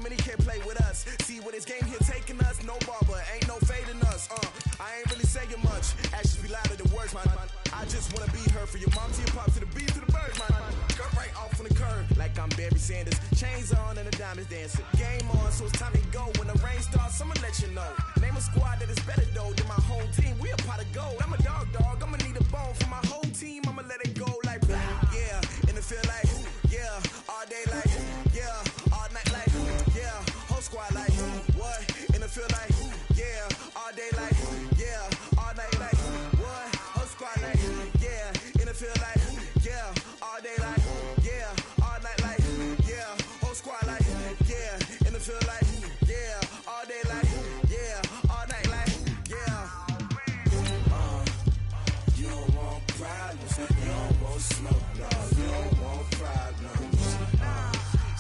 many can't play with us. See where this game here taking us? No barber, ain't no fading us. I ain't really saying much. Actions be louder than words, man. I just wanna be heard for your mom to your pop to the beat to the birds, man. Cut right off on the curb, like I'm Barry Sanders. Chains on and the diamonds dancing. Game on, so it's time to go. When the rain starts, I'ma let you know. Name a squad that is better though than my home team. We a pot of gold. I'm a dog. I'ma need a bone for my whole team. I'ma let it go like yeah. And it feel like yeah. All day like yeah. All night like yeah. Whole squad like what? And it feel like yeah. All day like yeah. All night like what? Whole squad like yeah. And it feel like yeah. All day like yeah. All night like yeah. Whole squad like yeah. And it feel like yeah. All day like yeah. All night like yeah. You don't want problems. You don't want smoke. No. You don't want problems.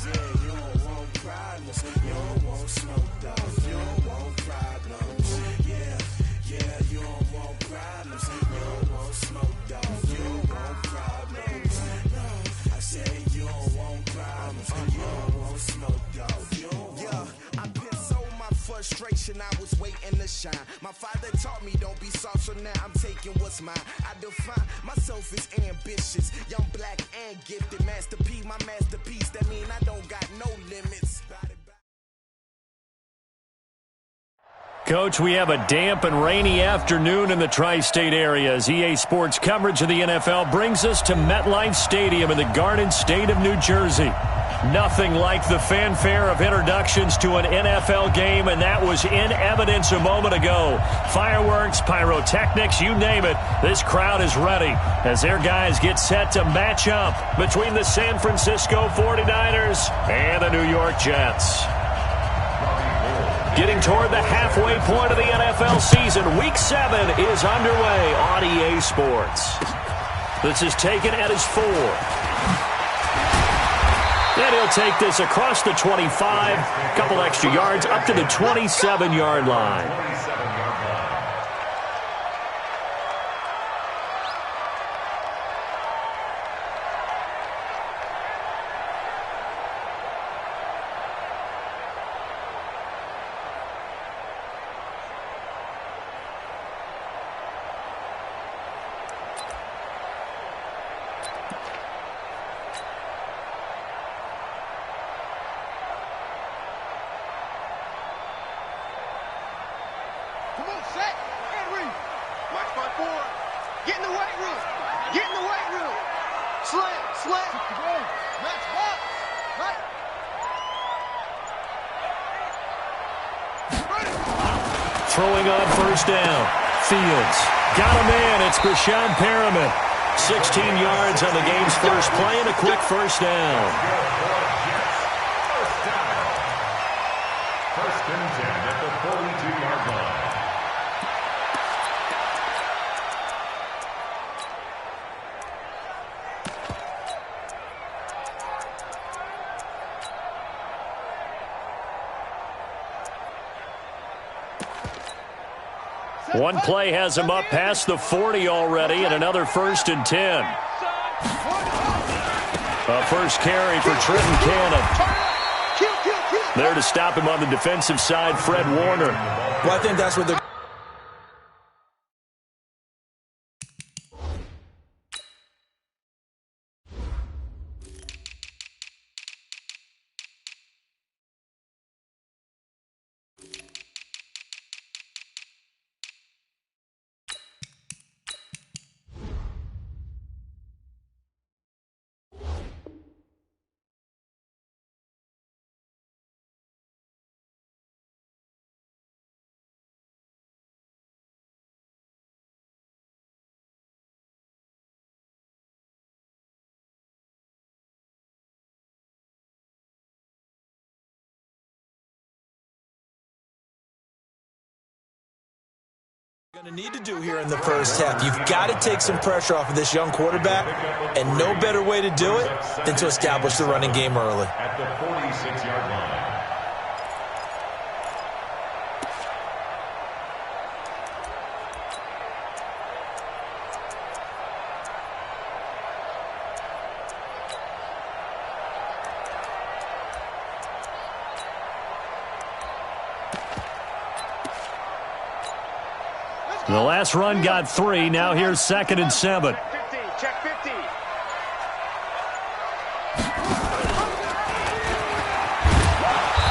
Yeah, you don't want problems. You don't want smoke. Dog. You don't want problems. Yeah, you don't want problems. You don't want smoke. Dog. You don't want problems. No, I said you don't want problems. You don't want smoke. Dog. You don't want. Yeah, I've been so my frustration. I was waiting to shine. My father taught me don't be soft, so now I'm taking what's mine. I define myself as ambitious, young, black, and gifted. Master P, my masterpiece. That mean I don't got no limits. Coach, we have a damp and rainy afternoon in the tri-state area as EA Sports coverage of the NFL brings us to MetLife Stadium in the Garden State of New Jersey. Nothing like the fanfare of introductions to an NFL game, and that was in evidence a moment ago. Fireworks, pyrotechnics, you name it. This crowd is ready as their guys get set to match up between the San Francisco 49ers and the New York Jets. Getting toward the halfway point of the NFL season, Week 7 is underway on EA Sports. This is taken at his 4. And he'll take this across the 25, couple extra yards, up to the 27-yard line. Throwing on first down. Fields. Got a man. It's Brashad Perriman. 16 yards on the game's first play and a quick first down. First and 10 at the 42-yard line. One play has him up past the 40 already, and another first and 10. A first carry for Trenton Cannon. There to stop him on the defensive side, Fred Warner. Well, I think that's what they're... going to need to do here in the first half. You've got to take some pressure off of this young quarterback, and no better way to do it than to establish the running game early. At the 46-yard line. The last run got 3. Now here's 2nd and 7. Check 50.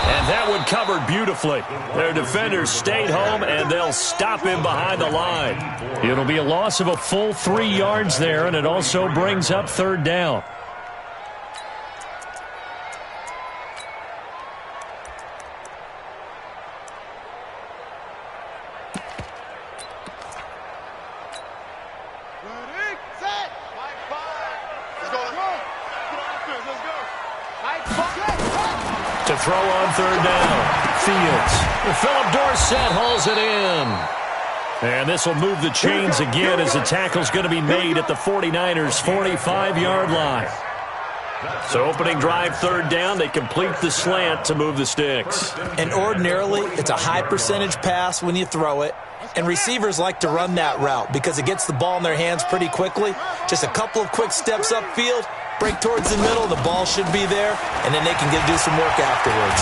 And that one covered beautifully. Their defenders stayed home, and they'll stop him behind the line. It'll be a loss of a full 3 yards there, and it also brings up 3rd down. To throw on 3rd down. Fields. Philip Dorsett hauls it in. And this will move the chains again as the tackle's going to be made at the 49ers' 45-yard line. So opening drive 3rd down, they complete the slant to move the sticks. And ordinarily, it's a high percentage pass when you throw it. And receivers like to run that route because it gets the ball in their hands pretty quickly. Just a couple of quick steps upfield, break towards the middle, the ball should be there, and then they can do some work afterwards.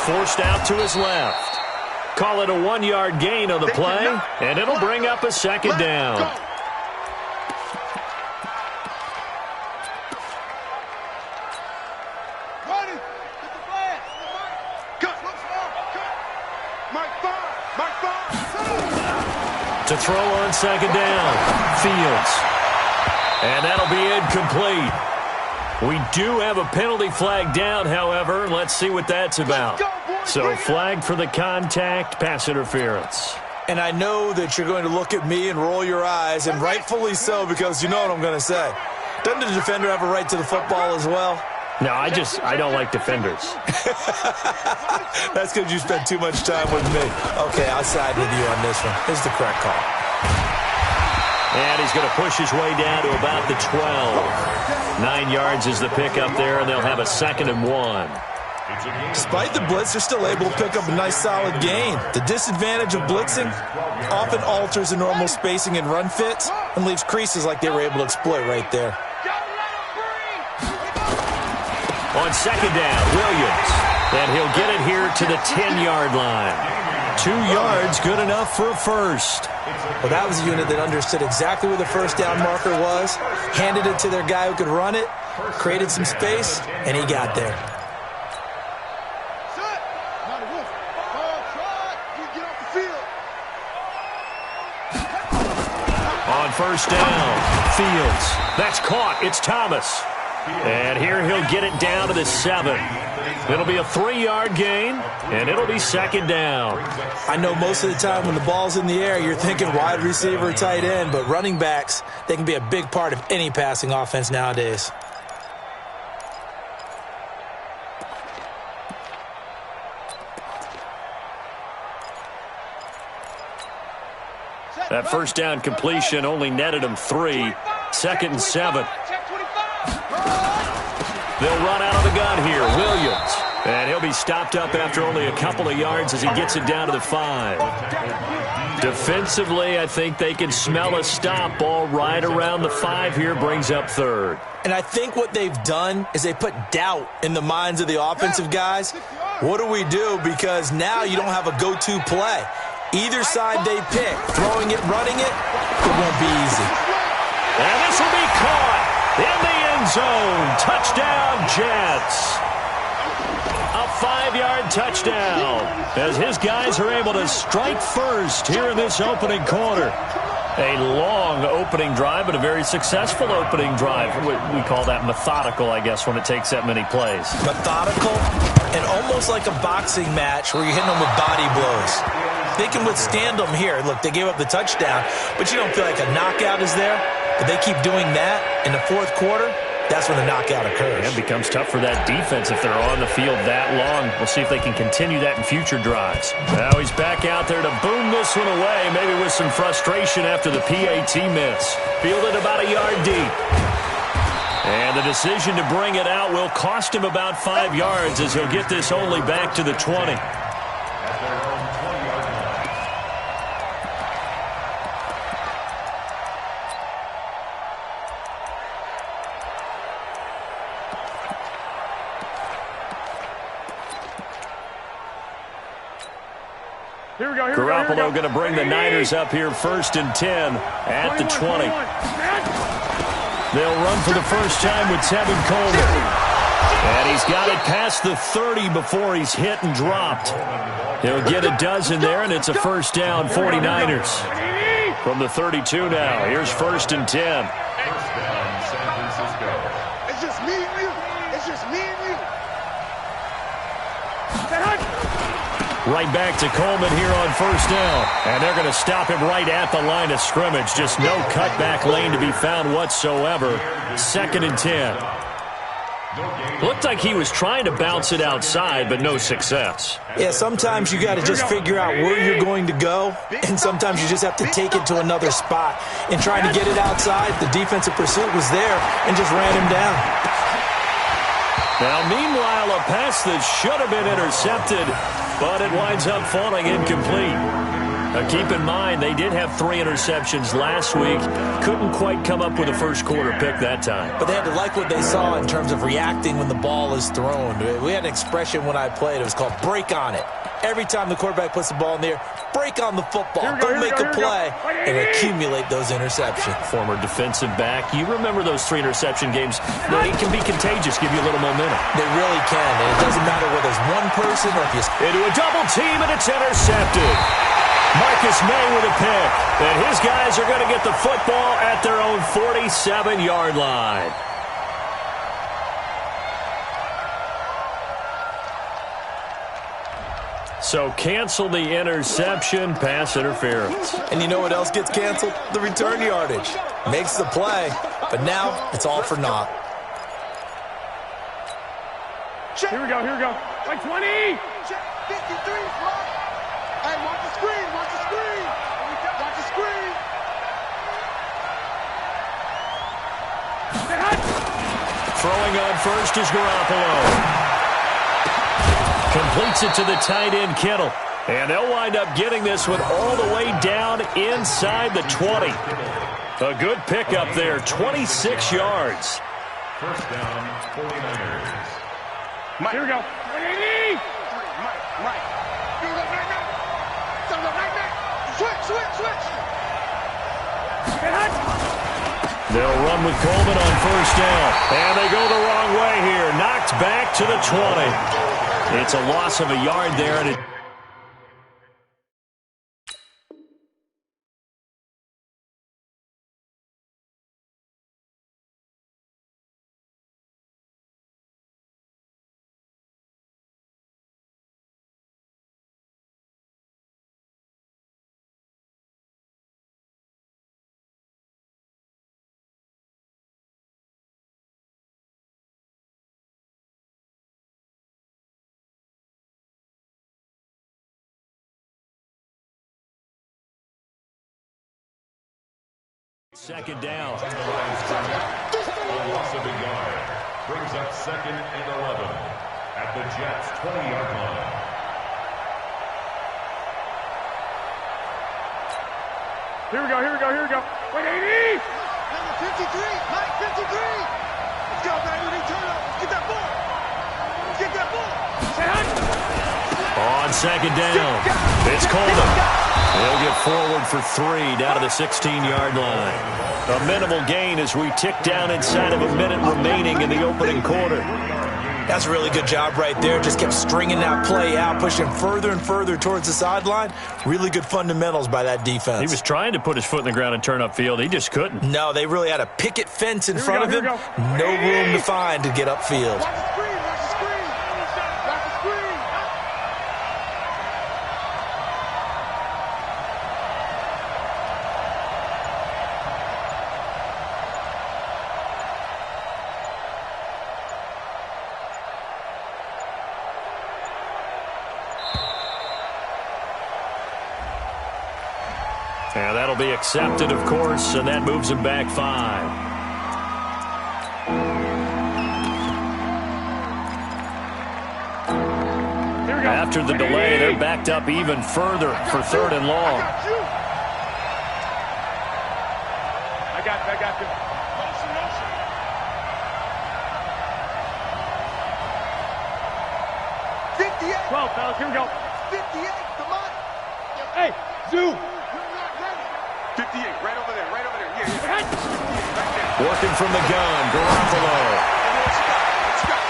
Forced out to his left. Call it a 1-yard gain on the play, and it'll bring up a 2nd down. To throw on 2nd down, Fields. And that'll be incomplete. We do have a penalty flag down, however. Let's see what that's about. So flag for the contact, pass interference. And I know that you're going to look at me and roll your eyes, and rightfully so, because you know what I'm going to say. Doesn't the defender have a right to the football as well? No, I don't like defenders. That's because you spent too much time with me. Okay, I'll side with you on this one. This is the correct call. And he's going to push his way down to about the 12. 9 yards is the pickup there, and they'll have a 2nd and 1. Despite the blitz, they're still able to pick up a nice solid gain. The disadvantage of blitzing often alters the normal spacing and run fits and leaves creases like they were able to exploit right there. On 2nd down, Williams. And he'll get it here to the 10-yard line. 2 yards, good enough for a first. Well, that was a unit that understood exactly where the first down marker was, handed it to their guy who could run it, created some space, and he got there. On 1st down, Fields. That's caught. It's Thomas. And here he'll get it down to the 7. It'll be a 3-yard gain, and it'll be 2nd down. I know most of the time when the ball's in the air, you're thinking wide receiver, tight end, but running backs, they can be a big part of any passing offense nowadays. That first down completion only netted him 3. 2nd and 7. They'll run out of the gun here. Williams. And he'll be stopped up after only a couple of yards as he gets it down to the 5. Defensively, I think they can smell a stop. Ball right around the 5 here brings up 3rd. And I think what they've done is they put doubt in the minds of the offensive guys. What do we do? Because now you don't have a go-to play. Either side they pick, throwing it, running it, it won't be easy. And this will be caught in the end zone. Touchdown, Jets. A 5-yard touchdown as his guys are able to strike first here in this opening quarter. A long opening drive, but a very successful opening drive. We call that methodical, I guess, when it takes that many plays. Methodical and almost like a boxing match where you're hitting them with body blows. They can withstand them here. Look, they gave up the touchdown, but you don't feel like a knockout is there. But they keep doing that in the 4th quarter. That's when the knockout occurs. It becomes tough for that defense if they're on the field that long. We'll see if they can continue that in future drives. Now he's back out there to boom this one away, maybe with some frustration after the PAT miss. Fielded about a yard deep. And the decision to bring it out will cost him about 5 yards as he'll get this only back to the 20. Garoppolo going to bring the Niners up here 1st and 10 at the 20. They'll run for the first time with Tevin Coleman. And he's got it past the 30 before he's hit and dropped. He'll get a dozen there, and it's a first down, 49ers. From the 32 now, here's 1st and 10. First down, San Francisco. It's just me and you. It's just me and you. Right back to Coleman here on first down. And they're going to stop him right at the line of scrimmage. Just no cutback lane to be found whatsoever. 2nd and 10. Looked like he was trying to bounce it outside, but no success. Yeah, sometimes you got to just figure out where you're going to go, and sometimes you just have to take it to another spot. In trying to get it outside, the defensive pursuit was there and just ran him down. Now, meanwhile, a pass that should have been intercepted, but it winds up falling incomplete. Now, keep in mind, they did have 3 interceptions last week. Couldn't quite come up with a first quarter pick that time. But they had to like what they saw in terms of reacting when the ball is thrown. We had an expression when I played. It was called break on it. Every time the quarterback puts the ball in the air, break on the football. Go make a play and accumulate those interceptions. Former defensive back. You remember those 3 interception games. It can be contagious, give you a little momentum. They really can, and it doesn't matter whether it's one person or if you... Into a double team, and it's intercepted. Marcus May with a pick. And his guys are going to get the football at their own 47-yard line. So cancel the interception, pass interference. And you know what else gets canceled? The return yardage. Makes the play, but now it's all for naught. Here we go. Like 20. Check 53. Hey, watch the screen. Watch the screen. Watch the screen. Throwing on first is Garoppolo. Completes it to the tight end, Kittle. And they'll wind up getting this one all the way down inside the 20. A good pickup there, 26 yards. First down, 49ers. Here we go. Mike. Switch. They'll run with Coleman on first down. And they go the wrong way here. Knocked back to the 20. It's a loss of a yard there, and it... Second down. A loss of a yard. Brings up 2nd and 11 at the Jets' 20-yard line. Here we go. Wait, 80. Number 53. Mike, 53. Let's go, baby. Return up. Let's get that ball. On second down, it's Coleman. They'll get forward for 3 down to the 16-yard line. A minimal gain as we tick down inside of a minute remaining in the opening quarter. That's a really good job right there. Just kept stringing that play out, pushing further and further towards the sideline. Really good fundamentals by that defense. He was trying to put his foot in the ground and turn upfield. He just couldn't. No, they really had a picket fence in front of him. No room to find to get upfield. And that'll be accepted, of course, and that moves him back 5. After the delay, they're backed up even further for 3rd and long. I got you. Motion. 58. 12, fellas, here we go. 58, come on. 2. 58, right over there, right over there. Yeah. 58, right there. Working from the gun, Garoppolo.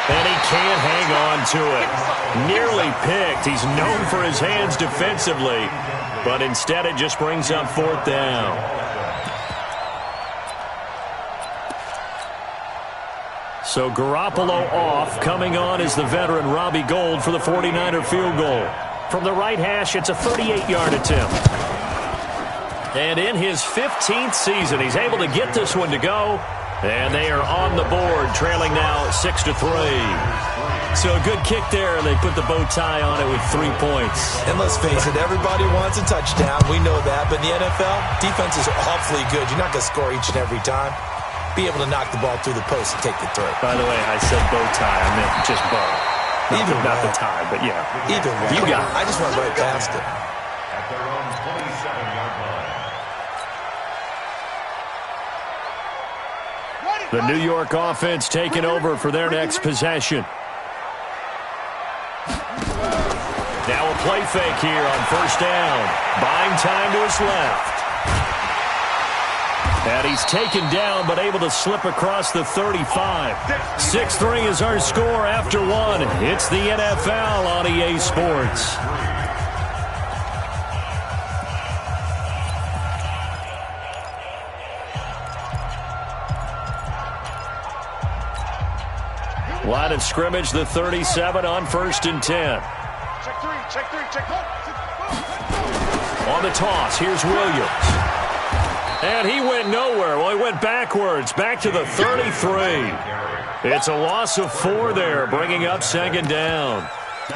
And he can't hang on to it. Nearly picked. He's known for his hands defensively, but instead it just brings up 4th down. So Garoppolo off. Coming on is the veteran Robbie Gould for the 49er field goal. From the right hash, it's a 38-yard attempt. And in his 15th season, he's able to get this one to go. And they are on the board, trailing now 6-3. So a good kick there, and they put the bow tie on it with 3 points. And let's face it, everybody wants a touchdown. We know that. But in the NFL, defenses are awfully good. You're not going to score each and every time. Be able to knock the ball through the post and take the throw. By the way, I said bow tie. I meant just bow. Not the tie, but yeah. Either way. You got it. I just went right past it. At their own 27-yard line. The New York offense taking over for their next possession. Now a play fake here on 1st down. Buying time to his left. And he's taken down but able to slip across the 35. 6-3 is our score after 1. It's the NFL on EA Sports. Line of scrimmage, the 37 on 1st and 10. Check three, check 4. On the toss, here's Williams. And he went nowhere. Well, he went backwards, back to the 33. It's a loss of 4 there, bringing up 2nd down.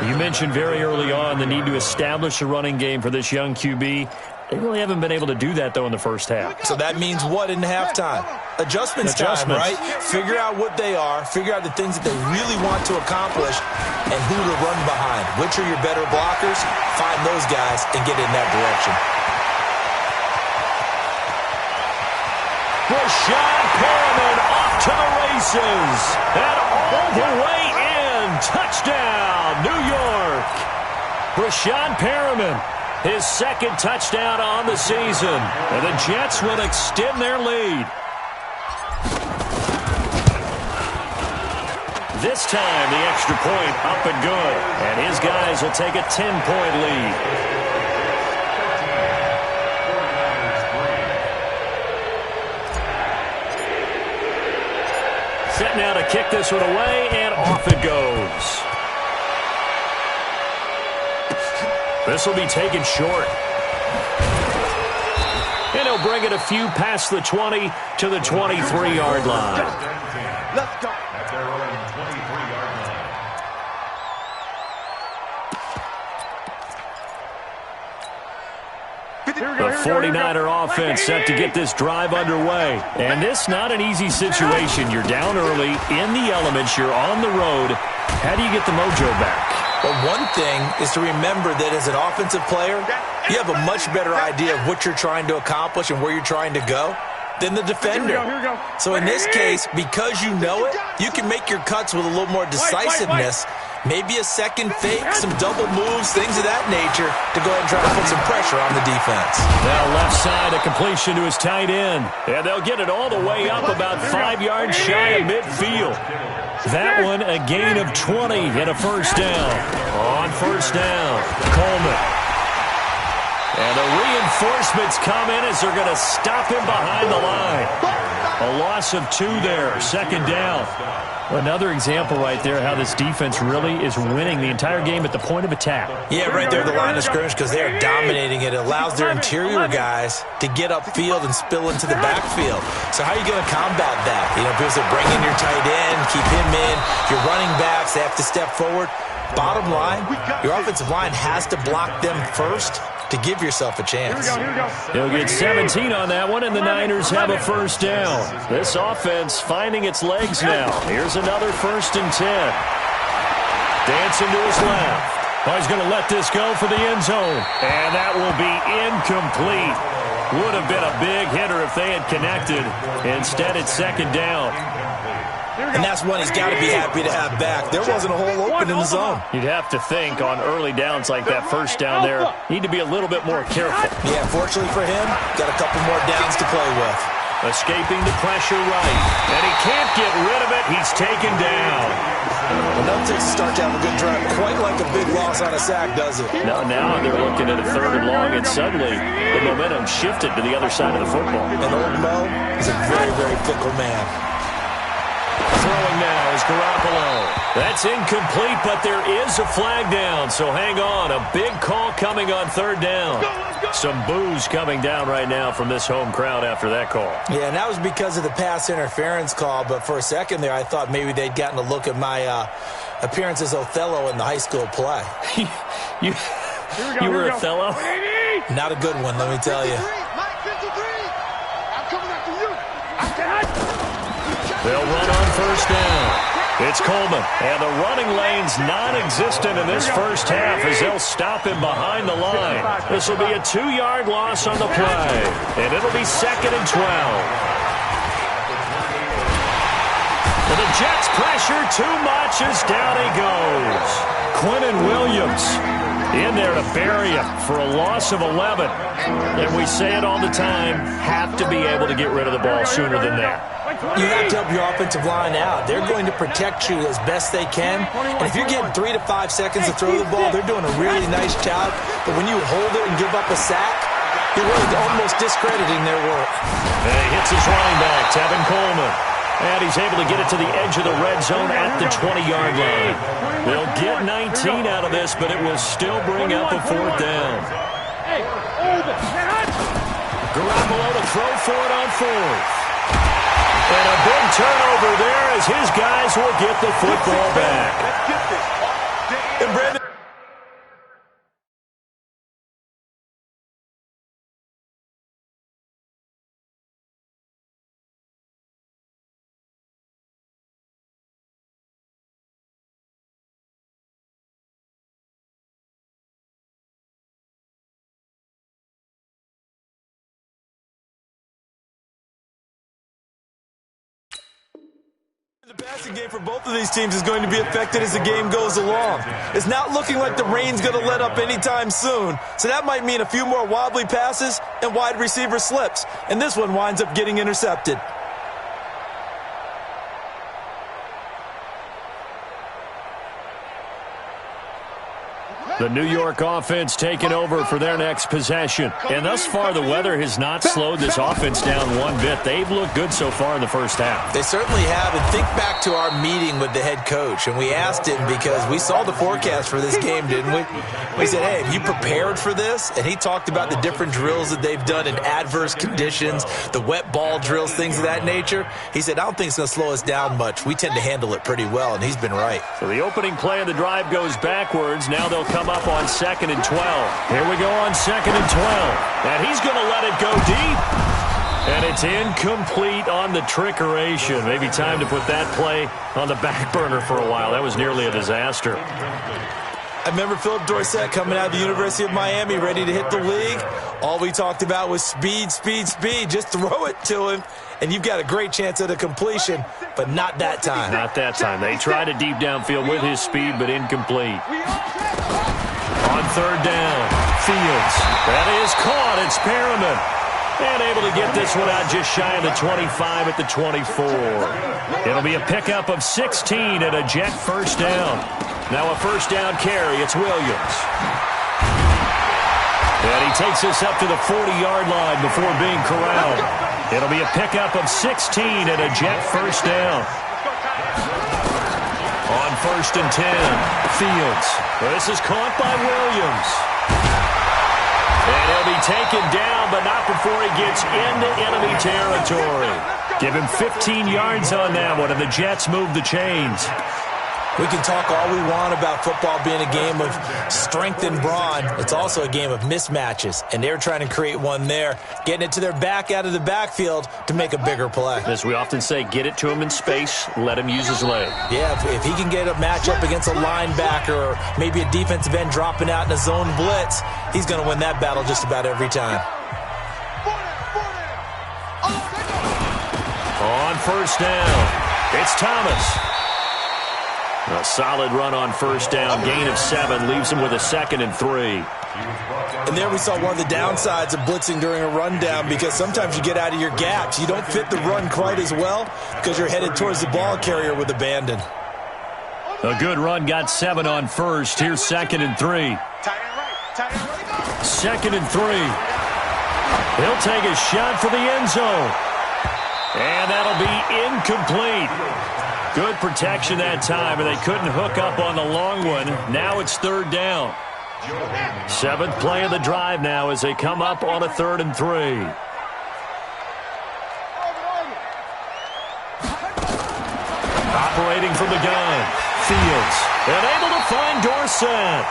You mentioned very early on the need to establish a running game for this young QB. They really haven't been able to do that, though, in the first half. So that means what in halftime? Adjustments time, right? Figure out what they are, figure out the things that they really want to accomplish, and who to run behind. Which are your better blockers? Find those guys and get in that direction. Rashad Perriman off to the races. And all the way in. Touchdown, New York. Rashad Perriman. His 2nd touchdown on the season. And the Jets will extend their lead. This time, the extra point up and good. And his guys will take a 10-point lead. Set now to kick this one away, and off it goes. This will be taken short. And he'll bring it a few past the 20 to the 23-yard line. Let's go. At their own 23-yard line. The 49er offense set to get this drive underway. And this not an easy situation. You're down early, in the elements, you're on the road. How do you get the mojo back? But one thing is to remember that as an offensive player, you have a much better idea of what you're trying to accomplish and where you're trying to go than the defender. Here we go. So in this case, because you know it, you can make your cuts with a little more decisiveness. Maybe a second fake, some double moves, things of that nature to go ahead and try to put some pressure on the defense. Now left side, a completion to his tight end. And they'll get it all the way up about 5 yards shy of midfield. That one, a gain of 20 and a 1st down. On 1st down, Coleman. And the reinforcements come in as they're going to stop him behind the line. A loss of 2 there, 2nd down. Another example right there how this defense really is winning the entire game at the point of attack. Yeah, right there at the line of scrimmage because they are dominating it. It allows their interior guys to get upfield and spill into the backfield. So how are you going to combat that? You know, people say bring in your tight end, keep him in. Your running backs, they have to step forward. Bottom line, your offensive line has to block them first to give yourself a chance. Here we go. He'll get 17 on that one, and the Niners have a 1st down. This offense finding its legs now. Here's another 1st and 10. Dancing to his left. Oh, he's going to let this go for the end zone. And that will be incomplete. Would have been a big hitter if they had connected. Instead, it's 2nd down. And that's one he's got to be happy to have back. There wasn't a hole open in the zone. You'd have to think on early downs like that first down there, need to be a little bit more careful. Yeah, fortunately for him, got a couple more downs to play with. Escaping the pressure right. And he can't get rid of it. He's taken down. Enough to start to have a good drive. Quite like a big loss on a sack, does it? Now they're looking at a 3rd and long, and suddenly the momentum shifted to the other side of the football. And old Mo is a very, very fickle man. Throwing now is Garoppolo. That's incomplete, but there is a flag down, so hang on. A big call coming on 3rd down. Some boos coming down right now from this home crowd after that call. Yeah, and that was because of the pass interference call, but for a second there I thought maybe they'd gotten a look at my appearance as Othello in the high school play. You were Othello? Not a good one, let me tell you. They'll run on 1st down. It's Coleman, and the running lane's non-existent in this first half as they'll stop him behind the line. This will be a 2-yard loss on the play, and it'll be 2nd and 12. And the Jets pressure too much as down he goes. Quinnen Williams in there to bury him for a loss of 11. And we say it all the time, have to be able to get rid of the ball sooner than that. You have to help your offensive line out. They're going to protect you as best they can. And if you're getting 3 to 5 seconds to throw the ball, they're doing a really nice job. But when you hold it and give up a sack, you're really almost discrediting their work. And he hits his running back, Tevin Coleman. And he's able to get it to the edge of the red zone at the 20-yard line. They'll get 19 out of this, but it will still bring up a 4th down. Garoppolo to throw for it on 4th. And a big turnover there as his guys will get the football back. And Brandon, the passing game for both of these teams is going to be affected as the game goes along. It's not looking like the rain's going to let up anytime soon, so that might mean a few more wobbly passes and wide receiver slips, and this one winds up getting intercepted. The New York offense taking over for their next possession. And thus far, the weather has not slowed this offense down one bit. They've looked good so far in the first half. They certainly have. And think back to our meeting with the head coach. And we asked him because we saw the forecast for this game, didn't we? We said, hey, have you prepared for this? And he talked about the different drills that they've done in adverse conditions, the wet ball drills, things of that nature. He said, I don't think it's going to slow us down much. We tend to handle it pretty well, and he's been right. So the opening play of the drive goes backwards. Now they'll come up on 2nd and 12. Here we go on 2nd and 12. And he's going to let it go deep. And it's incomplete on the trickeration. Maybe time to put that play on the back burner for a while. That was nearly a disaster. I remember Philip Dorsett coming out of the University of Miami ready to hit the league. All we talked about was speed, speed, speed. Just throw it to him, and you've got a great chance at a completion, but not that time. Not that time. They tried a deep downfield with his speed, but incomplete. On 3rd down, Fields. That is caught. It's Perriman. And able to get this one out just shy of the 25 at the 24. It'll be a pickup of 16 and a Jet first down. Now a first down carry. It's Williams. And he takes us up to the 40-yard line before being corralled. It'll be a pickup of 16 and a Jet first down. On 1st and 10, Fields. This is caught by Williams. And he'll be taken down, but not before he gets into enemy territory. Give him 15 yards on that one, and the Jets move the chains. We can talk all we want about football being a game of strength and brawn. It's also a game of mismatches, and they're trying to create one there, getting it to their back out of the backfield to make a bigger play. As we often say, get it to him in space, let him use his leg. Yeah, if he can get a matchup against a linebacker or maybe a defensive end dropping out in a zone blitz, he's going to win that battle just about every time. On 1st down, It's Thomas. A solid run on first down. Gain of 7 leaves him with a 2nd and 3. And there we saw one of the downsides of blitzing during a rundown, because sometimes you get out of your gaps. You don't fit the run quite as well because you're headed towards the ball carrier with abandon. A good run got 7 on first. Here's 2nd and 3. 2nd and 3. He'll take a shot for the end zone. And that'll be incomplete. Good protection that time, and they couldn't hook up on the long one. Now it's 3rd down. 7th play of the drive now as they come up on a 3rd and 3. Operating from the gun, Fields, and able to find Dorsett.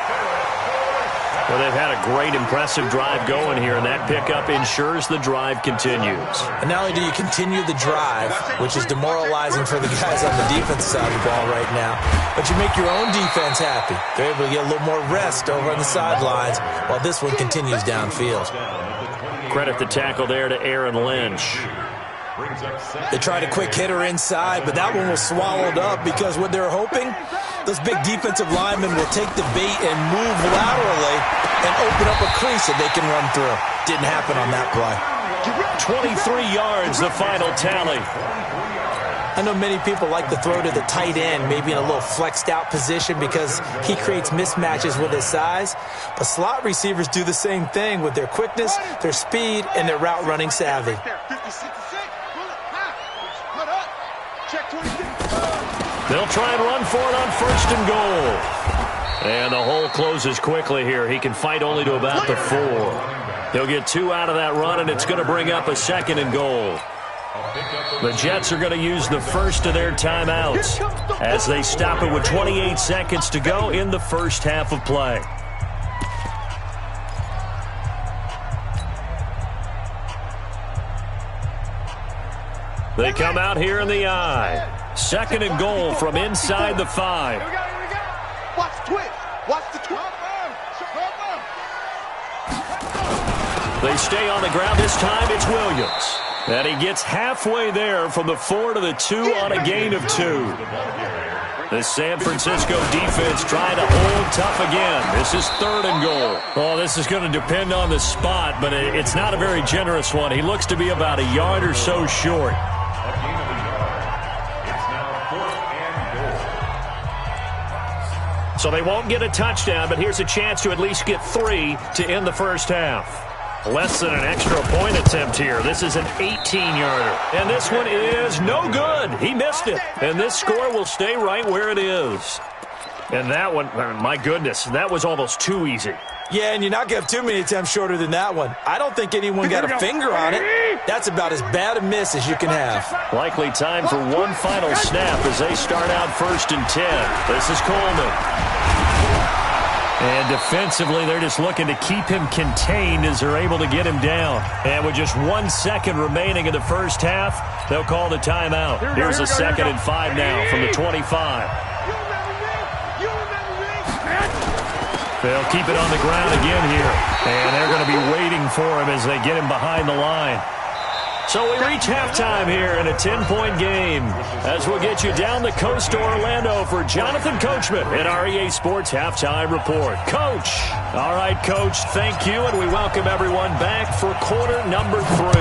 Well, they've had a great, impressive drive going here, and that pickup ensures the drive continues. And not only do you continue the drive, which is demoralizing for the guys on the defense side of the ball right now, but you make your own defense happy. They're able to get a little more rest over on the sidelines while this one continues downfield. Credit the tackle there to Aaron Lynch. They tried a quick hitter inside, but that one was swallowed up because what they're hoping, those big defensive linemen will take the bait and move laterally and open up a crease that they can run through. Didn't happen on that play. 23 yards, the final tally. I know many people like to throw to the tight end, maybe in a little flexed out position because he creates mismatches with his size. But slot receivers do the same thing with their quickness, their speed, and their route running savvy. They'll try and run for it on 1st and goal. And the hole closes quickly here. He can fight only to about the 4. He'll get 2 out of that run, and it's going to bring up a 2nd and goal. The Jets are going to use the first of their timeouts as they stop it with 28 seconds to go in the first half of play. They come out here in the eye. 2nd and goal from inside the 5. Here we go. Watch the twist. Watch the twist. They stay on the ground. This time it's Williams. And he gets halfway there from the 4 to the 2 on a gain of 2. The San Francisco defense trying to hold tough again. This is 3rd and goal. Oh, this is going to depend on the spot, but it's not a very generous one. He looks to be about a yard or so short. So they won't get a touchdown, but here's a chance to at least get 3 to end the first half. Less than an extra point attempt here. This is an 18-yarder. And this one is no good. He missed it. And this score will stay right where it is. And that one, my goodness, that was almost too easy. Yeah, and you're not going to have too many attempts shorter than that one. I don't think anyone got a finger on it. That's about as bad a miss as you can have. Likely time for one final snap as they start out 1st and 10. This is Coleman. And defensively, they're just looking to keep him contained as they're able to get him down. And with just 1 second remaining in the first half, they'll call the timeout. Here's a 2nd and 5 now from the 25. They'll keep it on the ground again here. And they're going to be waiting for him as they get him behind the line. So we reach halftime here in a 10-point game as we'll get you down the coast to Orlando for Jonathan Coachman at our EA Sports Halftime Report. Coach. All right, Coach, thank you, and we welcome everyone back for quarter number 3.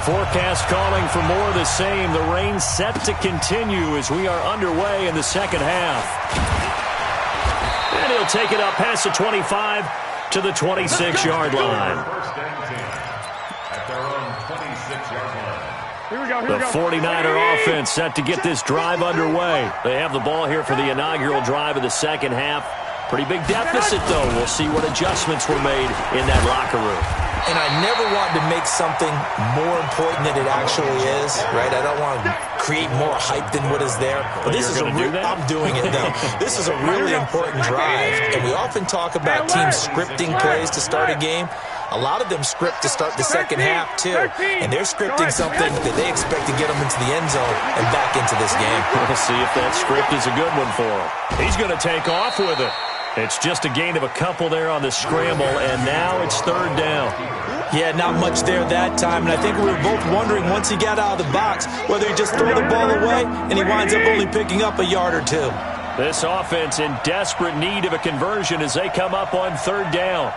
Forecast calling for more of the same. The rain set to continue as we are underway in the second half. And he'll take it up past the 25 to the 26-yard line. The 49er offense set to get this drive underway. They have the ball here for the inaugural drive of the second half. Pretty big deficit, though. We'll see what adjustments were made in that locker room. And I never want to make something more important than it actually is, right? I don't want to create more hype than what is there. But this is I'm doing it, though. This is a really important drive. And we often talk about teams scripting plays to start a game. A lot of them script to start the second half, too. And they're scripting something that they expect to get them into the end zone and back into this game. We'll see if that script is a good one for him. He's going to take off with it. It's just a gain of a couple there on the scramble, and now it's 3rd down. Yeah, not much there that time, and I think we were both wondering once he got out of the box whether he just throw the ball away and he winds up only picking up a yard or two. This offense in desperate need of a conversion as they come up on third down.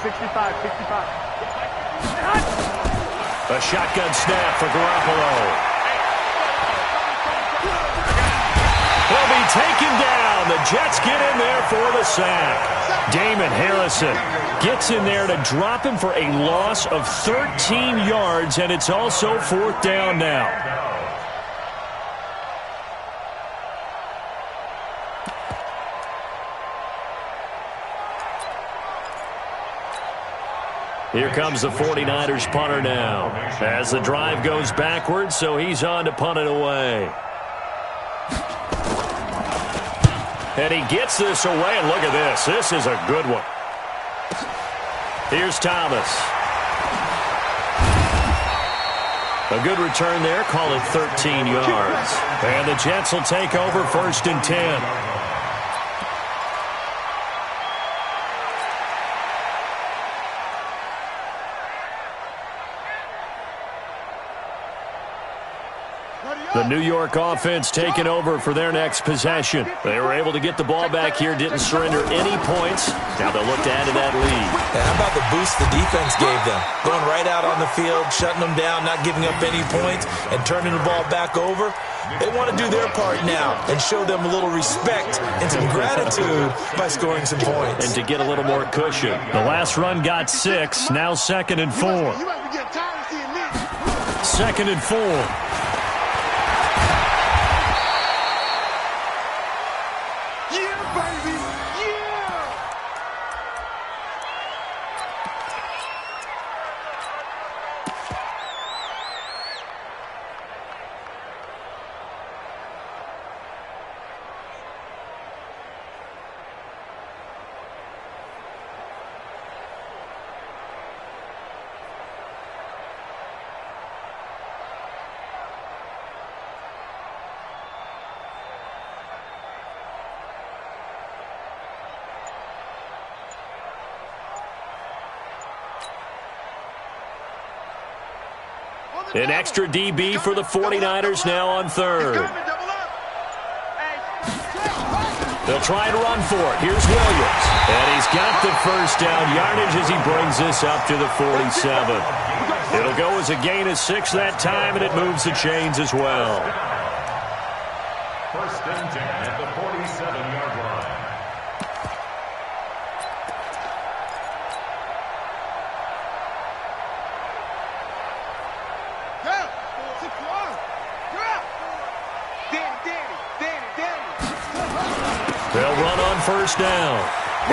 65. A shotgun snap for Garoppolo. He'll be taken down. The Jets get in there for the sack. Damon Harrison gets in there to drop him for a loss of 13 yards, and it's also fourth down now. Here comes the 49ers punter now as the drive goes backwards, so he's on to punt it away. And he gets this away, and look at this. This is a good one. Here's Thomas. A good return there. Call it 13 yards. And the Jets will take over first and 10. The New York offense taking over for their next possession. They were able to get the ball back here, didn't surrender any points. Now they'll look to add to that lead. Yeah, how about the boost the defense gave them? Going right out on the field, shutting them down, not giving up any points, and turning the ball back over. They want to do their part now and show them a little respect and some gratitude by scoring some points. And to get a little more cushion. The last run got 6, now 2nd and 4. 2nd and 4. An extra DB for the 49ers now on third. They'll try and run for it. Here's Williams. And he's got the first down yardage as he brings this up to the 47. It'll go as a gain of 6 that time, and it moves the chains as well. First and 10 at the 47-yard line. They'll run on first down.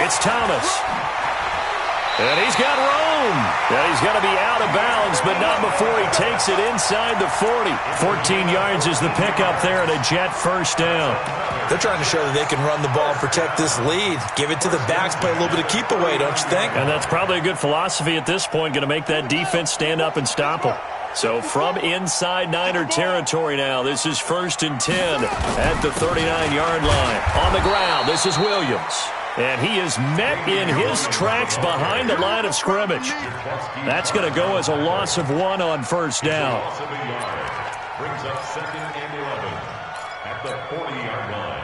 It's Thomas. And he's got room. And he's going to be out of bounds, but not before he takes it inside the 40. 14 yards is the pickup there, and a Jet first down. They're trying to show that they can run the ball and protect this lead. Give it to the backs, play a little bit of keep away, don't you think? And that's probably a good philosophy at this point, going to make that defense stand up and stop them. So from inside Niner territory now, this is first and 10 at the 39-yard line. On the ground, this is Williams. And he is met in his tracks behind the line of scrimmage. That's going to go as a loss of 1 on first down. Loss of a yard. Brings up 2nd and 11 at the 40-yard line.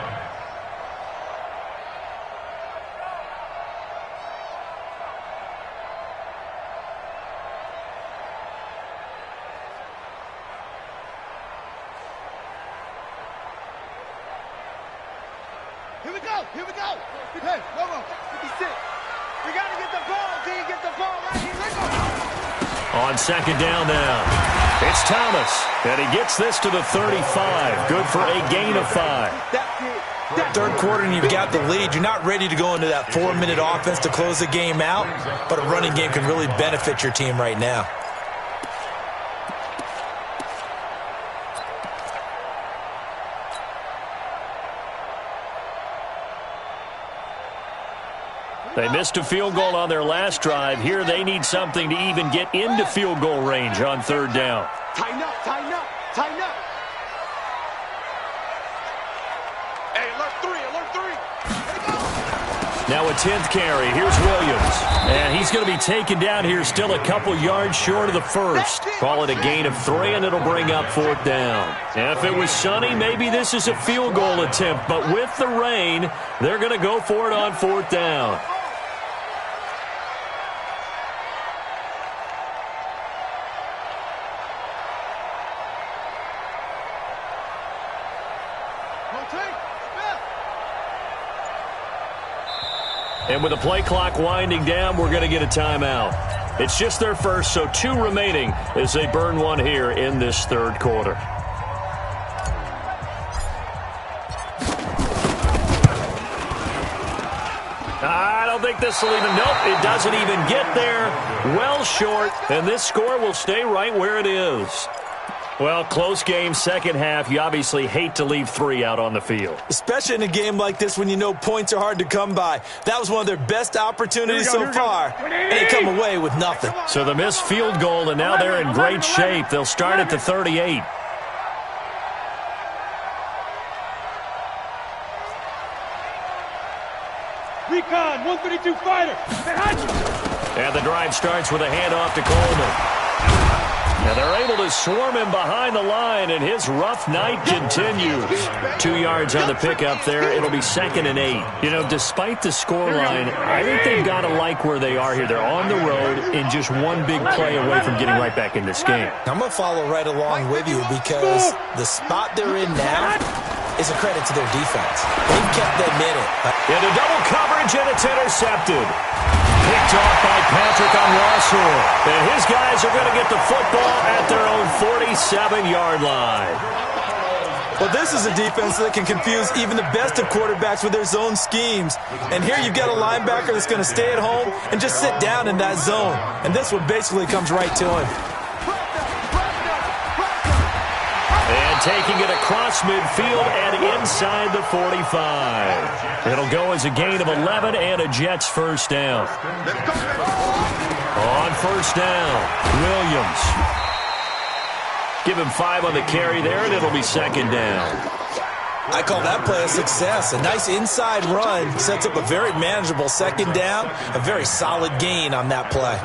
Here we go. Hey, Romo, 56. We got to get the ball, D. Get the ball right here. Let's go. On second down now, it's Thomas. And he gets this to the 35. Good for a gain of 5. Third quarter and you've got the lead. You're not ready to go into that 4-minute offense to close the game out, but a running game can really benefit your team right now. They missed a field goal on their last drive. Here they need something to even get into field goal range on third down. Tighten up, tighten up, tighten up. Hey, alert 3, alert 3. Here we go. Now a 10th carry. Here's Williams. And he's going to be taken down here still a couple yards short of the first. Call it a gain of 3, and it'll bring up 4th down. If it was sunny, maybe this is a field goal attempt. But with the rain, they're going to go for it on 4th down. And with the play clock winding down, we're going to get a timeout. It's just their first, so 2 remaining as they burn one here in this 3rd quarter. I don't think this will even, nope, it doesn't even get there. Well short, and this score will stay right where it is. Well, close game, second half. You obviously hate to leave 3 out on the field. Especially in a game like this when you know points are hard to come by. That was one of their best opportunities so far, and they come away with nothing. So the missed field goal, and now they're in great shape. They'll start at the 38. Recon, 132 fighter. And the drive starts with a handoff to Coleman. And they're able to swarm him behind the line, and his rough night continues. 2 yards on the pickup there. It'll be 2nd and 8. You know, despite the scoreline, I think they've got to like where they are here. They're on the road and just one big play away from getting right back in this game. I'm going to follow right along with you because the spot they're in now is a credit to their defense. They've kept them in it. Into double coverage, and it's intercepted. Picked off by Patrick on Rossor. And his guys are going to get the football at their own 47-yard line. Well, this is a defense that can confuse even the best of quarterbacks with their zone schemes. And here you've got a linebacker that's going to stay at home and just sit down in that zone. And this one basically comes right to him. And taking it across midfield and inside the 45. It'll go as a gain of 11 and a Jets first down. On first down, Williams. Give him 5 on the carry there, and it'll be 2nd down. I call that play a success. A nice inside run sets up a very manageable 2nd down. A very solid gain on that play.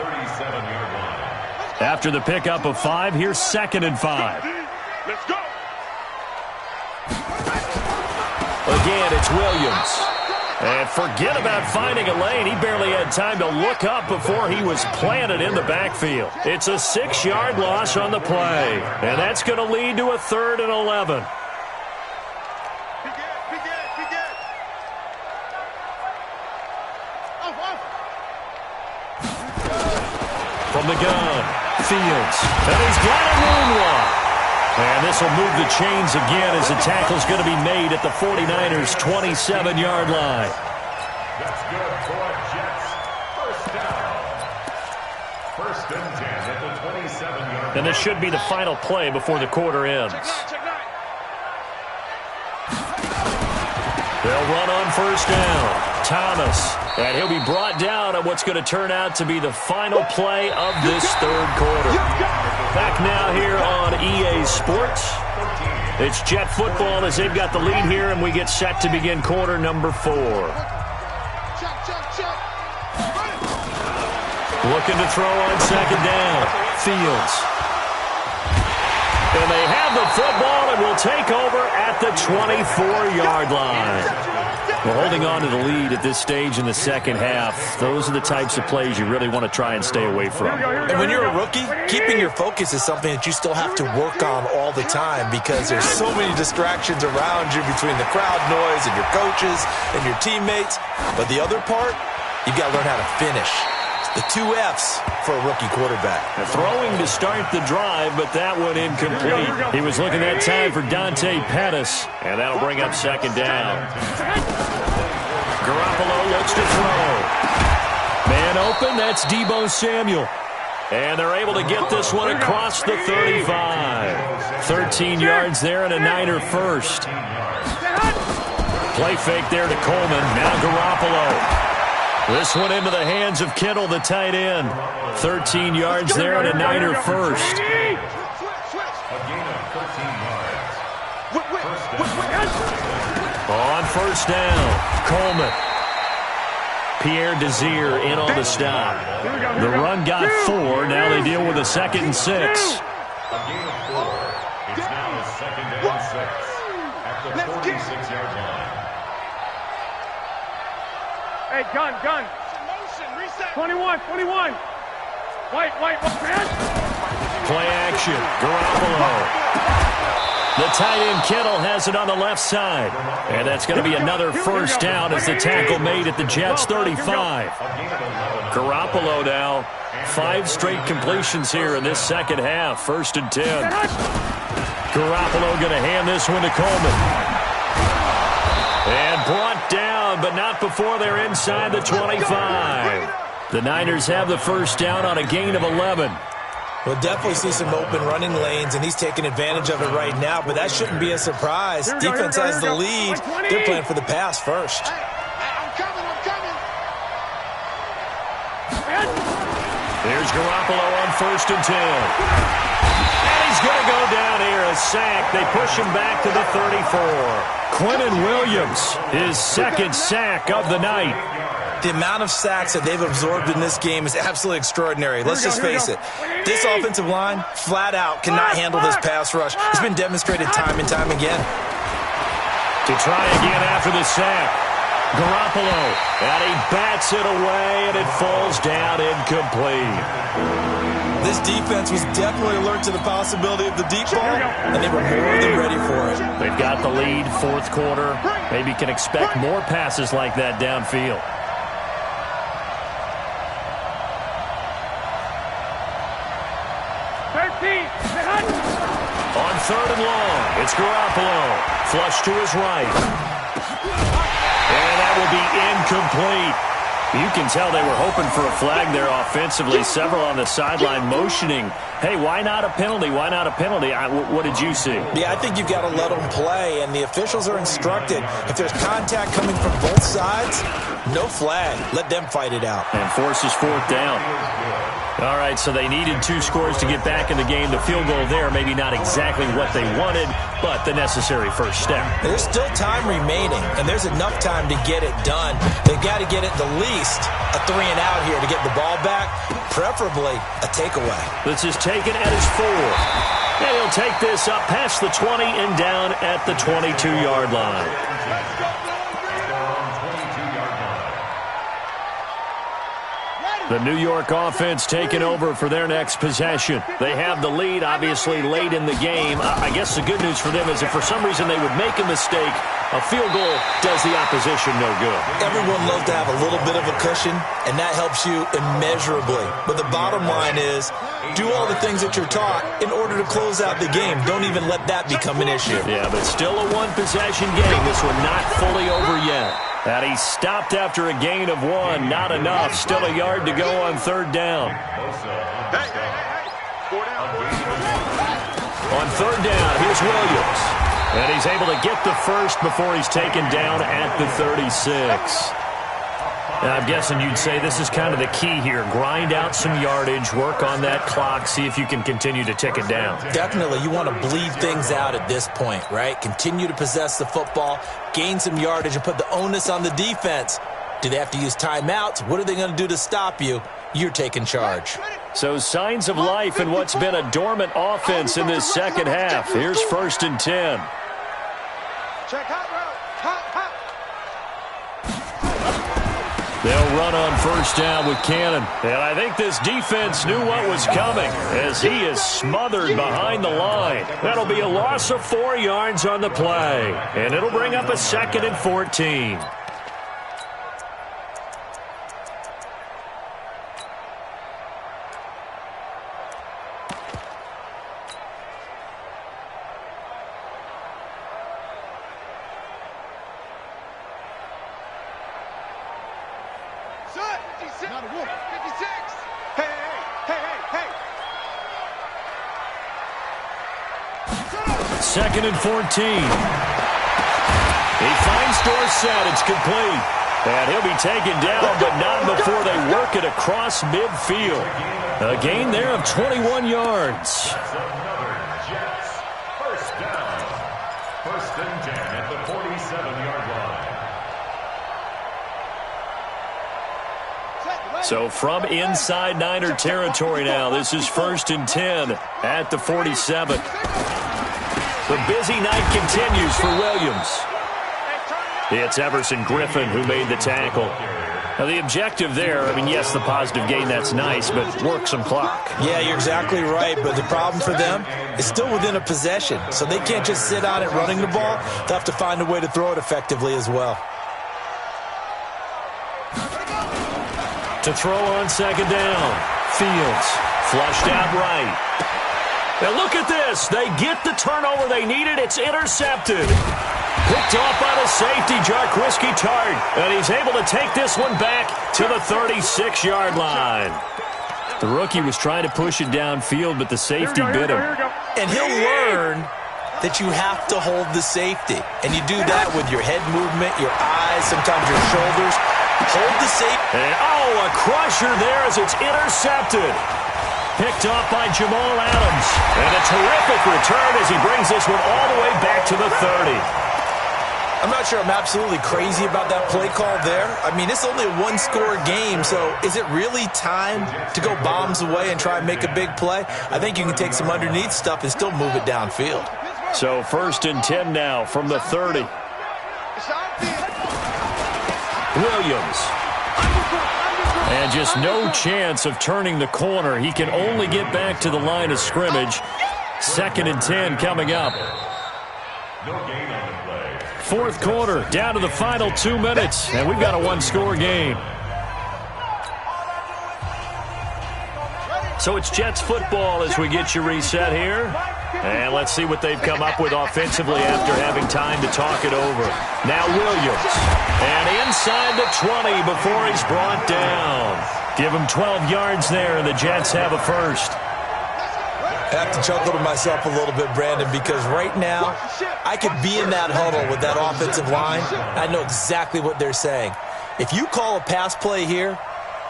After the pickup of 5, here's 2nd and 5. Let's go. Again, it's Williams. And forget about finding a lane. He barely had time to look up before he was planted in the backfield. It's a 6-yard loss on the play. And that's going to lead to a 3rd and 11. From the gun, Fields. And he's got a moonwalk. And this will move the chains again as the tackle's going to be made at the 49ers' 27-yard line. That's good for Jets. First down. 1st and 10 at the 27-yard line. And this should be the final play before the quarter ends. They'll run on first down. Thomas. And he'll be brought down on what's going to turn out to be the final play of this 3rd quarter. Back now here on EA Sports. It's Jet football as they've got the lead here, and we get set to begin quarter number 4. Looking to throw on 2nd down. Fields. And they have the football and will take over at the 24-yard line. Well, holding on to the lead at this stage in the second half, those are the types of plays you really want to try and stay away from. And when you're a rookie, keeping your focus is something that you still have to work on all the time because there's so many distractions around you between the crowd noise and your coaches and your teammates. But the other part, you've got to learn how to finish. The 2 F's for a rookie quarterback. Throwing to start the drive, but that one incomplete. He was looking that time for Dante Pettis, and that'll bring up 2nd down. Garoppolo looks to throw. Man open, that's Deebo Samuel. And they're able to get this one across the 35. 13 yards there and a Niner first. Play fake there to Coleman. Now Garoppolo. This one into the hands of Kittle, the tight end. 13 yards there and a Niner first. A gain of 13 yards. On first down, Coleman. Pierre Desir in on the stop. The run got 4. Now they deal with a 2nd and 6. A gain of 4. It's now 2nd and 6 at the 46-yard line. Hey, gun. 21. White, man. Play action. Garoppolo. The tight end Kittle has it on the left side. And that's going to be another first down as the tackle made at the Jets' 35. Garoppolo now. 5 straight completions here in this second half. 1st and 10. Garoppolo going to hand this one to Coleman. And brought down, but not before they're inside the 25. The Niners have the first down on a gain of 11. We'll definitely see some open running lanes, and he's taking advantage of it right now, but that shouldn't be a surprise. Defense has the lead. They're playing for the pass first. I'm coming. Here's Garoppolo on 1st and 10. And he's going to go down here, a sack. They push him back to the 34. Quentin Williams, his 2nd sack of the night. The amount of sacks that they've absorbed in this game is absolutely extraordinary. Let's just face it. This offensive line, flat out, cannot handle this pass rush. It's been demonstrated time and time again. To try again after the sack. Garoppolo, and he bats it away, and it falls down incomplete. This defense was definitely alert to the possibility of the deep ball, and they were more than ready for it. They've got the lead, 4th quarter. Maybe can expect more passes like that downfield. 13. On 3rd and long, it's Garoppolo. Flush to his right. And that will be incomplete. You can tell they were hoping for a flag there offensively. Several on the sideline motioning, hey, why not a penalty? Why not a penalty? What did you see? Yeah, I think you've got to let them play, and the officials are instructed. If there's contact coming from both sides, no flag. Let them fight it out. And forces 4th down. All right, so they needed 2 scores to get back in the game. The field goal there, maybe not exactly what they wanted, but the necessary first step. There's still time remaining, and there's enough time to get it done. They've got to get at the least a 3 and out here to get the ball back, preferably a takeaway. This is taken at his 4. And he'll take this up past the 20 and down at the 22-yard line. The New York offense taking over for their next possession. They have the lead, obviously, late in the game. I guess the good news for them is if for some reason they would make a mistake, a field goal does the opposition no good. Everyone loves to have a little bit of a cushion, and that helps you immeasurably. But the bottom line is, do all the things that you're taught in order to close out the game. Don't even let that become an issue. Yeah, but still a one-possession game. This one not fully over yet. And he stopped after a gain of 1. Not enough. Still a yard to go on 3rd down. On 3rd down, here's Williams. And he's able to get the first before he's taken down at the 36. And I'm guessing you'd say this is kind of the key here. Grind out some yardage, work on that clock, see if you can continue to tick it down. Definitely. You want to bleed things out at this point, right? Continue to possess the football, gain some yardage, and put the onus on the defense. Do they have to use timeouts? What are they going to do to stop you? You're taking charge. So signs of life in what's been a dormant offense in this second half. Here's 1st and 10. Check hot route. Hot. They'll run on 1st down with Cannon. And I think this defense knew what was coming as he is smothered behind the line. That'll be a loss of 4 yards on the play. And it'll bring up a 2nd and 14. Not a wolf. 56. Hey. 2nd and 14. He finds Dorsett. It's complete. And he'll be taken down, but not before they work it across midfield. A gain there of 21 yards. Another Jets. First down. 1st and 10 at the 47-yard line. So from inside Niner territory now, this is 1st and 10 at the 47. The busy night continues for Williams. It's Everson Griffin who made the tackle. Now, the objective there, I mean, yes, the positive gain, that's nice, but work some clock. Yeah, you're exactly right, but the problem for them is still within a possession, so they can't just sit on it running the ball. They'll have to find a way to throw it effectively as well. To throw on 2nd down, Fields flushed out right. Now look at this. They get the turnover they needed. It's intercepted. Picked off by the safety, Jarquiski Tart. And he's able to take this one back to the 36-yard line. The rookie was trying to push it downfield, but the safety bit him. And he'll learn that you have to hold the safety. And you do that with your head movement, your eyes, sometimes your shoulders. Hold the safety. And, a crusher there as it's intercepted. Picked off by Jamal Adams. And a terrific return as he brings this one all the way back to the 30. I'm not sure I'm absolutely crazy about that play call there. I mean, it's only a one-score game, so is it really time to go bombs away and try and make a big play? I think you can take some underneath stuff and still move it downfield. So 1st and 10 now from the 30. Williams. And just no chance of turning the corner. He can only get back to the line of scrimmage. 2nd and 10 coming up. No gain on the play. 4th quarter, down to the final 2 minutes, and we've got a one-score game. So it's Jets football as we get you reset here. And let's see what they've come up with offensively after having time to talk it over. Now Williams. And inside the 20 before he's brought down. Give him 12 yards there, and the Jets have a first. I have to chuckle to myself a little bit, Brandon, because right now I could be in that huddle with that offensive line. I know exactly what they're saying. If you call a pass play here,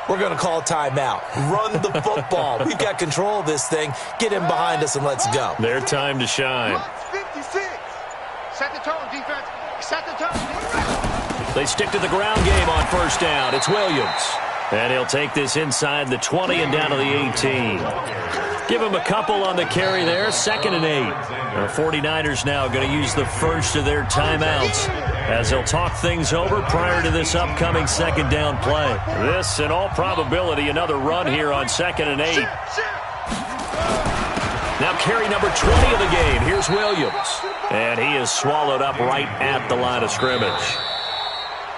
we're going to call a timeout. Run the football. We've got control of this thing. Get in behind us and let's go. Their time to shine. 56. Set the tone, defense. Set the tone. They stick to the ground game on 1st down. It's Williams. And he'll take this inside the 20 and down to the 18. Give him a couple on the carry there. 2nd and 8. The 49ers now going to use the first of their timeouts as they'll talk things over prior to this upcoming 2nd down play. This, in all probability, another run here on 2nd and 8. Now carry number 20 of the game. Here's Williams. And he is swallowed up right at the line of scrimmage.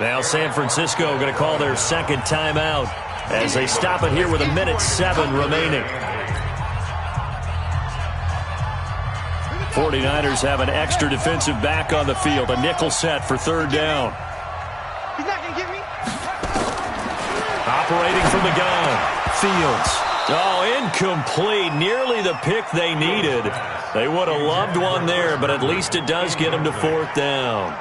Now San Francisco going to call their 2nd timeout as they stop it here with 1:07 remaining. 49ers have an extra defensive back on the field. A nickel set for 3rd down. He's not going to get me. Operating from the gun. Fields. Oh, incomplete. Nearly the pick they needed. They would have loved one there, but at least it does get them to 4th down.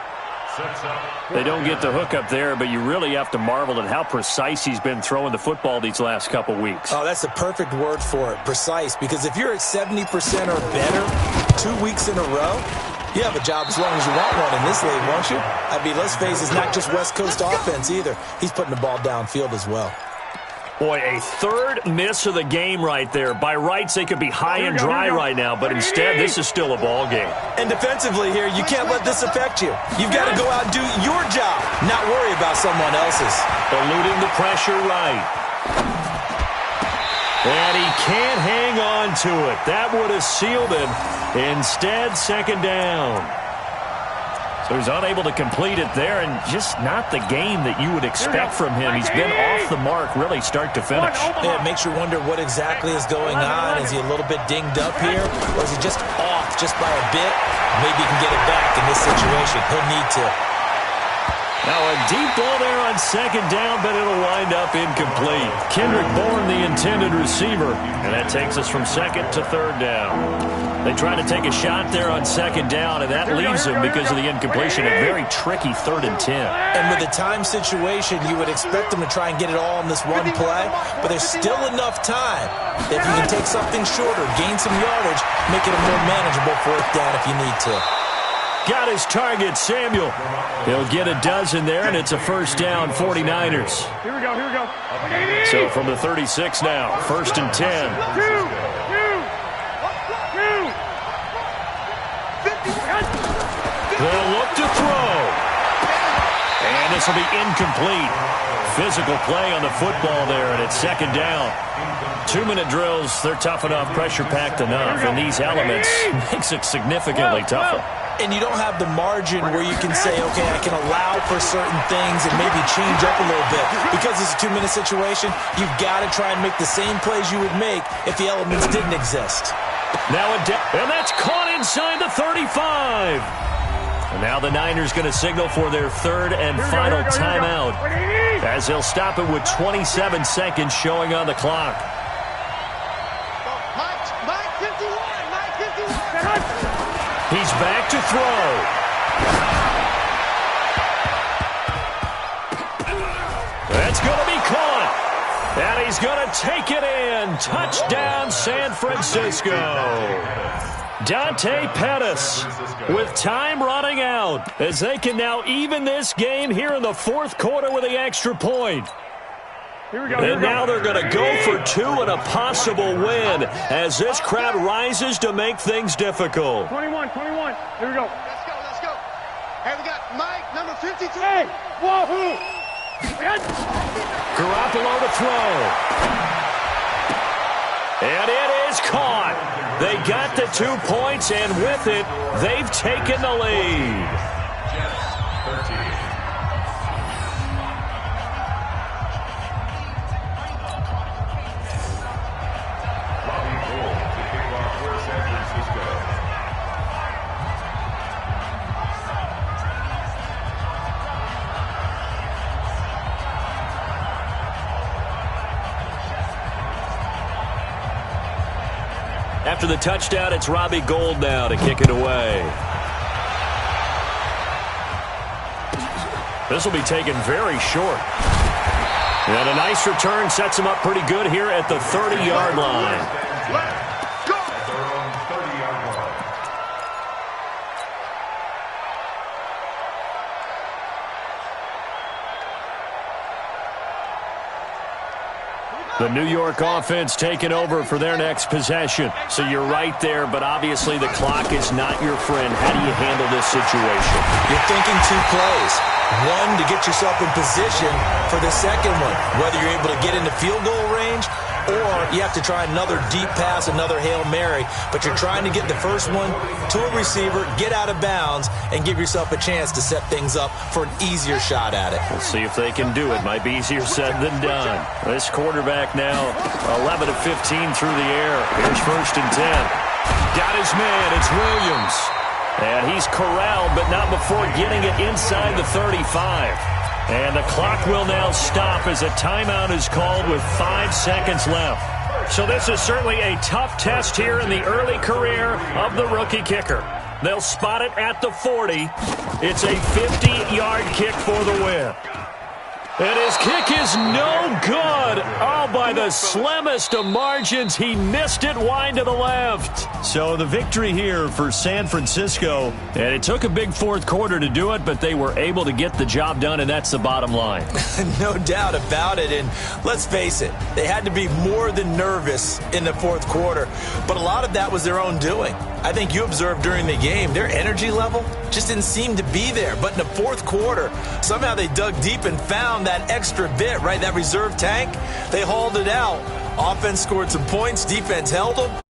They don't get the hook up there, but you really have to marvel at how precise he's been throwing the football these last couple weeks. Oh, that's the perfect word for it, precise, because if you're at 70% or better 2 weeks in a row, you have a job as long as you want one in this league, won't you? I mean, let's face it, it's not just West Coast offense either. He's putting the ball downfield as well. Boy, a 3rd miss of the game right there. By rights, they could be high and dry right now, but instead, this is still a ball game. And defensively here, you can't let this affect you. You've got to go out and do your job, not worry about someone else's. Eluding the pressure right. And he can't hang on to it. That would have sealed him. Instead, 2nd down. So he's unable to complete it there, and just not the game that you would expect from him. He's been off the mark, really, start to finish. Yeah, it makes you wonder what exactly is going on. Is he a little bit dinged up here, or is he just off just by a bit? Maybe he can get it back in this situation. He'll need to. Now a deep ball there on 2nd down, but it'll wind up incomplete. Kendrick Bourne, the intended receiver, and that takes us from 2nd to 3rd down. They try to take a shot there on 2nd down, and that leaves them, because of the incompletion, a very tricky 3rd and 10. And with the time situation, you would expect them to try and get it all in this one play, but there's still enough time that if you can take something shorter, gain some yardage, make it a more manageable 4th down if you need to. got his target, Samuel. He'll get a dozen there, and it's a first down, 49ers. Here we go, here we go. So from the 36 now, 1st and 10. They'll look to throw. And this will be incomplete. Physical play on the football there, and it's 2nd down. 2-minute drills, they're tough enough, pressure-packed enough, and these elements makes it significantly tougher. And you don't have the margin where you can say, okay, I can allow for certain things and maybe change up a little bit. Because it's a 2-minute situation, you've got to try and make the same plays you would make if the elements didn't exist. Now and that's caught inside the 35. And now the Niners going to signal for their 3rd and final timeout, as they'll stop it with 27 seconds showing on the clock. Mike 51. He's back to throw. That's going to be caught. And he's going to take it in. Touchdown, San Francisco. Dante Pettis with time running out, as they can now even this game here in the 4th quarter with the extra point. And now they're going to go for 2 and a possible win, as this crowd rises to make things difficult. 21. Here we go. Let's go. Hey, we got Mike, number 53. Hey, wahoo! Garoppolo to throw. And it is caught. They got the 2 points, and with it, they've taken the lead. After the touchdown, it's Robbie Gould now to kick it away. This will be taken very short. And a nice return sets him up pretty good here at the 30-yard line. The New York offense taking over for their next possession. So you're right there, but obviously the clock is not your friend. How do you handle this situation? You're thinking 2 plays. One, to get yourself in position for the second one, whether you're able to get into field goal range or you have to try another deep pass, another Hail Mary. But you're trying to get the first one to a receiver, get out of bounds, and give yourself a chance to set things up for an easier shot at it. We'll see if they can do it. Might be easier said than done. This quarterback now 11 of 15 through the air. Here's 1st and 10. Got his man. It's Williams. And he's corralled, but not before getting it inside the 35. And the clock will now stop as a timeout is called with 5 seconds left. So this is certainly a tough test here in the early career of the rookie kicker. They'll spot it at the 40. It's a 50-yard kick for the win. And his kick is no good. Oh, by the slimmest of margins, he missed it wide to the left. So the victory here for San Francisco, and it took a big 4th quarter to do it, but they were able to get the job done, and that's the bottom line. No doubt about it, and let's face it, they had to be more than nervous in the 4th quarter, but a lot of that was their own doing. I think you observed during the game, their energy level just didn't seem to be there. But in the 4th quarter, somehow they dug deep and found that extra bit, right, that reserve tank. They hauled it out. Offense scored some points. Defense held them.